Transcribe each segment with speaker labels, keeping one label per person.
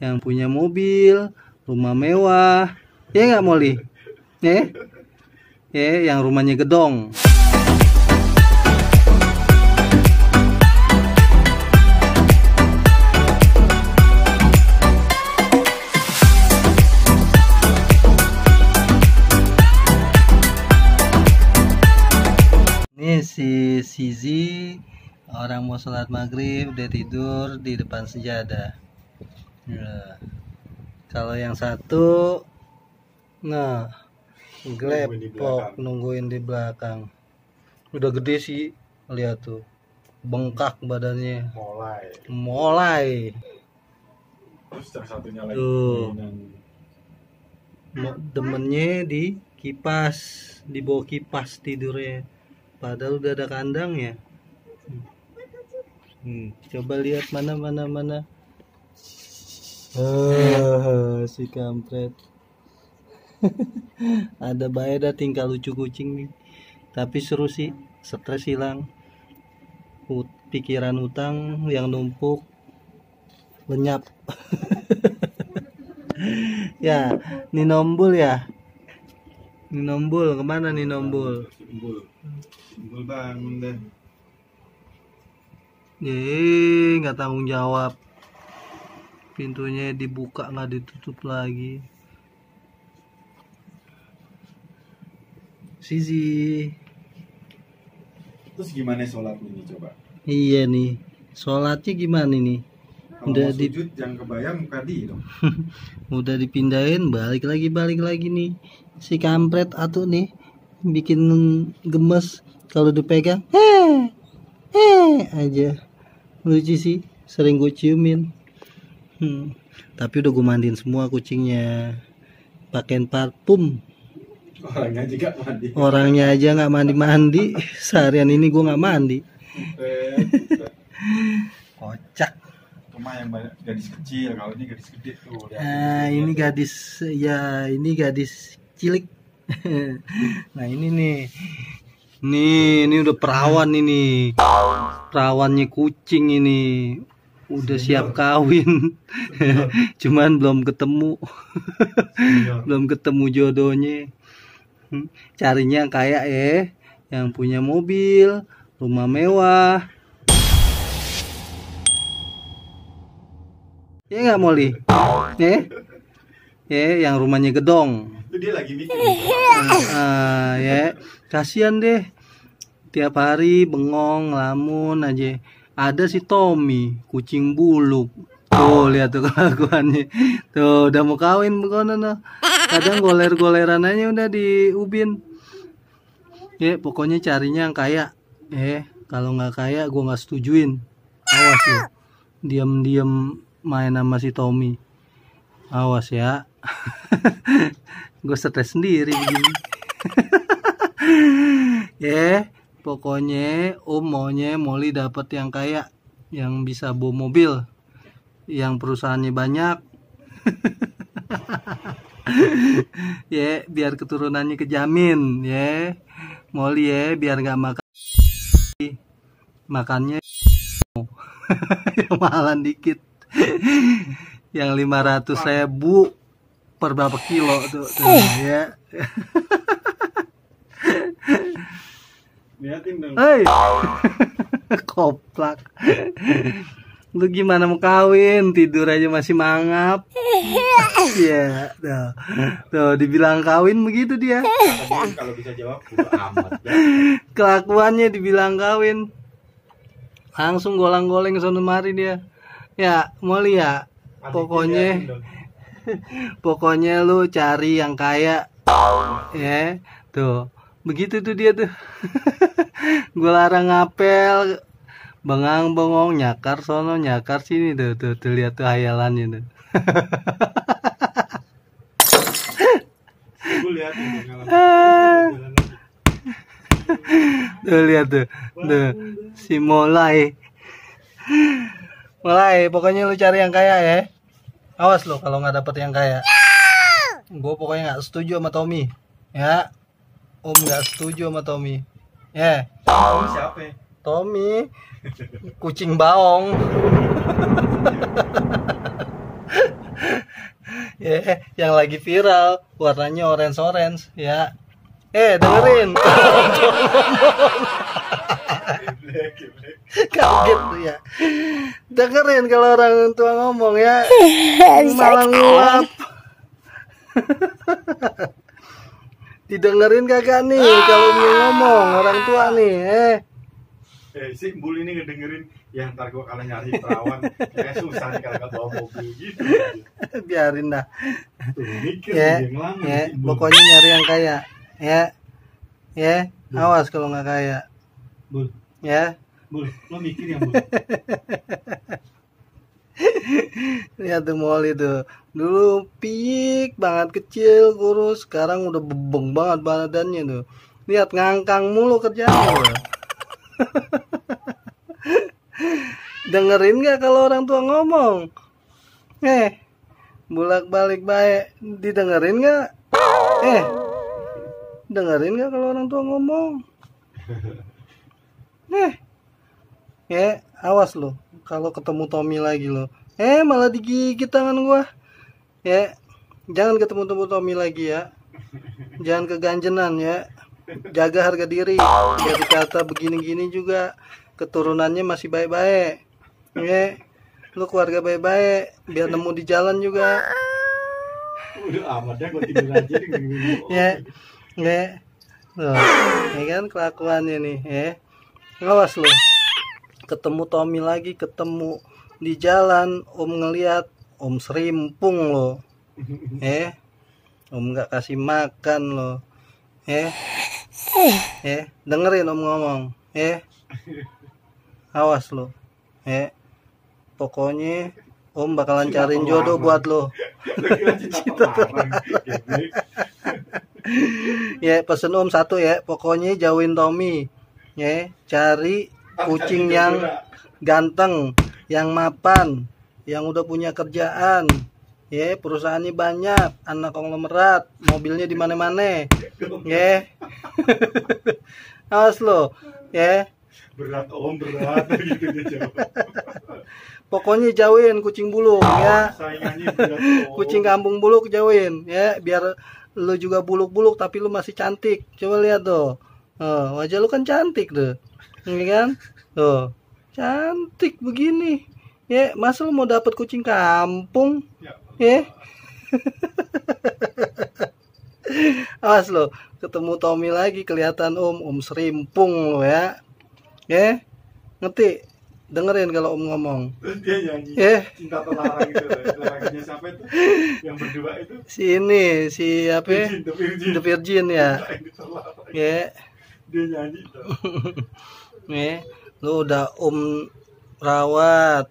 Speaker 1: yang punya mobil, rumah mewah, ya nggak Molly? Yang rumahnya gedong. Ini si Sizi, orang mau sholat maghrib udah tidur di depan sejadah. Nah, kalau yang satu, nah, glepok nungguin di belakang. Udah gede sih, lihat tuh, bengkak badannya. Mulai.
Speaker 2: Terus yang satunya lagi
Speaker 1: Tuh, demennya di kipas, di bawah kipas tidurnya. Padahal udah ada kandang ya. Coba lihat mana. Si kampret. Ada bae dah tingkah lucu kucing nih. Tapi seru sih, stres hilang. Pikiran utang yang numpuk lenyap. Ya, Ninombul ya. Ninombul kemana Ninombul?
Speaker 2: Simbol bangun deh.
Speaker 1: Nggak tanggung jawab. Pintunya dibuka nggak ditutup lagi. Sizi.
Speaker 2: Terus gimana sholat ini coba?
Speaker 1: Iya nih, sholatnya gimana nih?
Speaker 2: Kalau
Speaker 1: Udah
Speaker 2: mau sujud jangan kebayang muka di dong.
Speaker 1: Udah dipindahin, balik lagi nih. Si kampret atuh nih bikin gemes kalau dipegang. Aja. Lucu sih, sering gue ciumin. Tapi udah gue mandiin semua kucingnya. Pakein parfum. Orangnya aja nggak mandi. Seharian ini gue nggak mandi. Kocak.
Speaker 2: Cuma yang banyak gadis kecil, kalau ini gadis gede tuh.
Speaker 1: Ini gadis, ya ini gadis cilik. Nah ini nih. Ini udah perawan ini. Perawannya kucing ini. Udah siap kawin. Cuman belum ketemu. Belum ketemu jodohnya. Carinya yang kaya yang punya mobil, rumah mewah. Ya nggak Molly? Yang rumahnya gedong.
Speaker 2: Itu dia lagi bikin.
Speaker 1: Kasihan deh. Tiap hari bengong, lamun aja. Ada si Tommy, kucing buluk. Tuh lihat tuh kelakuannya. Tuh udah mau kawin bukan no. Kadang goler-goleran aja udah di ubin. Pokoknya carinya yang kaya. Kalau nggak kaya gue nggak setujuin. Awas lo. Diam-diam main sama si Tommy. Awas ya. Gue stres sendiri begini. Pokoknya maunya Molly dapat yang kaya, yang bisa bawa mobil, yang perusahaannya banyak. Biar keturunannya kejamin. Molly biar nggak makannya yang mahalan dikit. Yang 500.000 per berapa kilo tuh ya.
Speaker 2: Liatin dong.
Speaker 1: Koplak. Lu gimana mau kawin, tidur aja masih mangap. Ya, tuh dibilang kawin begitu dia.
Speaker 2: Kalau bisa jawab bodo amat.
Speaker 1: Kelakuannya dibilang kawin, langsung golang-goleng sono mari dia. Ya, Molly ya. Pokoknya lu cari yang kaya. Tuh. Begitu tuh dia tuh. Gue larang ngapel, bengang-bengong, nyakar sono, nyakar sini tuh lihat tuh hayalannya tuh.
Speaker 2: Gue lihat
Speaker 1: tuh lihat tuh si Molay, pokoknya lu cari yang kaya ya. Awas lo kalau nggak dapet yang kaya. Gue pokoknya nggak setuju sama Tommy. Ya. Om nggak setuju sama Tommy.
Speaker 2: Tommy siapa?
Speaker 1: Tommy, kucing baong. Ya, yang lagi viral warnanya orange ya. Dengerin. Kaget tuh ya. Dengerin kalau orang tua ngomong ya. Malah nguap. Didengerin kagak nih kalau dia ngomong orang tua nih.
Speaker 2: Si Bul ini ngedengerin ya, ntar gua kalau nyari perawan kayak susah nih kalau bawa mobil gitu.
Speaker 1: Biarin dah.
Speaker 2: Tuh, mikir
Speaker 1: Ya,
Speaker 2: dia ngelamun
Speaker 1: ya,
Speaker 2: si Bul.
Speaker 1: pokoknya nyari yang kaya. Ya, awas kalau nggak kaya.
Speaker 2: Bul,
Speaker 1: Ya,
Speaker 2: Bul, lo mikir ya Bul.
Speaker 1: lihat tuh Molly tuh. Dulu pik banget kecil, kurus, sekarang udah bebeng banget badannya tuh. Lihat ngangkang mulu kerjanya. Dengerin nggak kalau orang tua ngomong? Bolak-balik baik, didengerin nggak? Dengerin nggak kalau orang tua ngomong? Awas lo kalau ketemu Tommy lagi lo. Malah digigit tangan gua. Jangan ketemu Tommy lagi ya. Jangan keganjenan ya. Jaga harga diri. Jadi kata begini-gini juga keturunannya masih baik-baik. Lu keluarga baik-baik biar nemu di jalan juga.
Speaker 2: Udah amat ya, gua tidur aja nih.
Speaker 1: Loh, ya kan kelakuannya nih, Awas lo. Ketemu Tommy lagi, ketemu di jalan, Om ngeliat, Om serimpung lo. Om nggak kasih makan lo. Dengerin Om ngomong. Awas lo. Pokoknya Om bakalan cariin jodoh buat lo. Pesen Om satu ya, pokoknya jauhin Tommy. Cari kucing yang ganteng, yang mapan, yang udah punya kerjaan. Perusahaannya banyak, anak konglomerat, mobilnya di mana-mana. Awas lo,
Speaker 2: Berat Om, berat gitu dia jawab.
Speaker 1: Pokoknya jauhin kucing buluk ya.
Speaker 2: Saingannya berat Om.
Speaker 1: Kucing kampung buluk jauhin ya, biar lu juga buluk-buluk tapi lu masih cantik. Coba lihat tuh. Wajah lu kan cantik tuh. Ini kan? Tuh. Cantik begini. Masa lu mau dapet kucing kampung? Awas lo, ketemu Tommy lagi kelihatan Om serimpung lo ya. Ngerti? Dengerin kalau Om ngomong.
Speaker 2: Dia nyanyi Cinta Terlarang itu. Lagunya siapa itu? Yang berdua itu?
Speaker 1: Si apa? The Virgin ya.
Speaker 2: Dia nyanyi tuh.
Speaker 1: Lu udah Om rawat.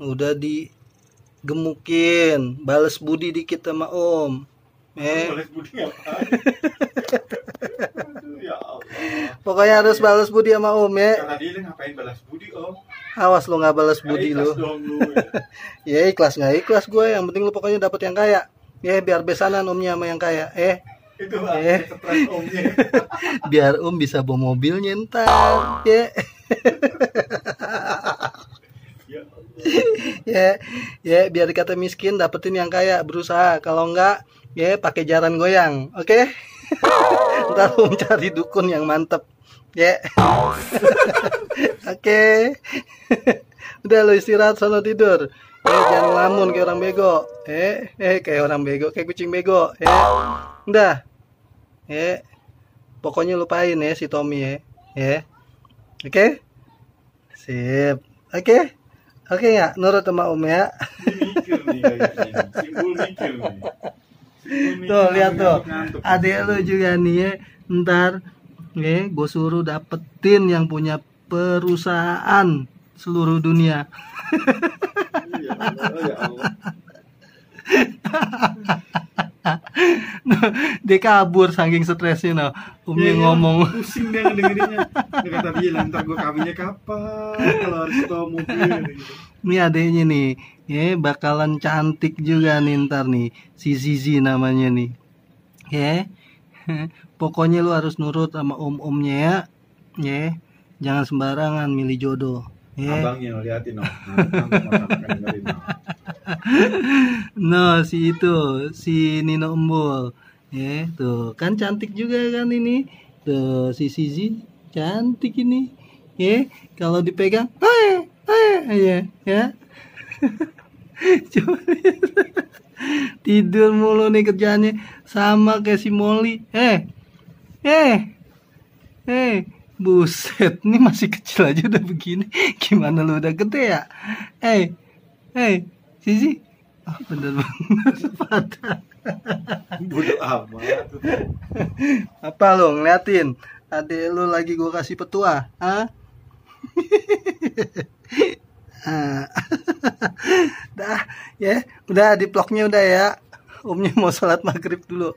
Speaker 1: Udah digemukin, bales budi dikit sama Om.
Speaker 2: Bales budi ngapain? Aduh, ya Allah.
Speaker 1: Pokoknya harus balas budi sama Om ya.
Speaker 2: Kata dia ngapain balas budi Om?
Speaker 1: Awas lu nggak balas budi lu. Ikhlas nggak ikhlas gue. Yang penting lu pokoknya dapet yang kaya. Biar besanan Omnya sama yang kaya.
Speaker 2: Itu stres Omnya.
Speaker 1: Biar Om bisa bawa mobilnya ntar. Biar dikata miskin dapetin yang kaya, berusaha. Kalau enggak pakai jaran goyang. Oke? Ntar Om cari dukun yang mantep. Oke. Udah lo istirahat sono tidur. Jangan ngelamun kayak orang bego. Kayak orang bego, kayak kucing bego. Udah. Pokoknya lupain ya si Tommy ya. Oke? Sip. Oke? Oke ya, nurut sama Om ya.
Speaker 2: Mikir nih kayaknya. Simbol mikir nih.
Speaker 1: Tuh lihat tuh, adek lu juga nih ya. Ntar gue suruh dapetin yang punya perusahaan seluruh dunia.
Speaker 2: Ya Allah.
Speaker 1: Dia kabur saking stresnya no. Umi ngomong
Speaker 2: pusing dia ngedengerinnya. Dia kata dia ntar gue kawinnya kapan kalau harus bawa mobil gitu.
Speaker 1: Ini adeknya nih bakalan cantik juga nih ntar nih, si Zizi namanya nih. Pokoknya lu harus nurut sama om-omnya ya. Jangan sembarangan milih jodoh.
Speaker 2: Abangnya liatin no.
Speaker 1: No, si itu, si Nino Embul. Ya, tuh, kan cantik juga kan ini. Tuh, si Sizi cantik ini. Ya, kalau dipegang, ya, ya. Coba lihat. Tidur mulu nih kerjaannya sama kayak si Molly. Buset, ini masih kecil aja udah begini. Gimana lu udah gede ya? Sisi. Oh, bener-bener patah.
Speaker 2: Bodoh amat.
Speaker 1: Apa lo ngeliatin? Adek lu lagi gua kasih petua, ah? Dah, ya, udah di vlognya udah ya. Omnya mau sholat maghrib dulu.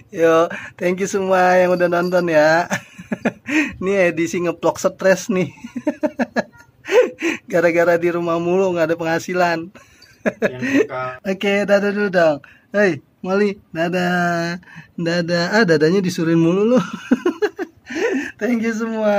Speaker 1: Yo, thank you semua yang udah nonton ya. Ini edisi ngevlog stres nih. Gara-gara di rumah mulu nggak ada penghasilan. Oke, dadah dulu dong. Hei, Molly, dadah. Dadah. Dadanya disuruhin mulu lu. Thank you semua.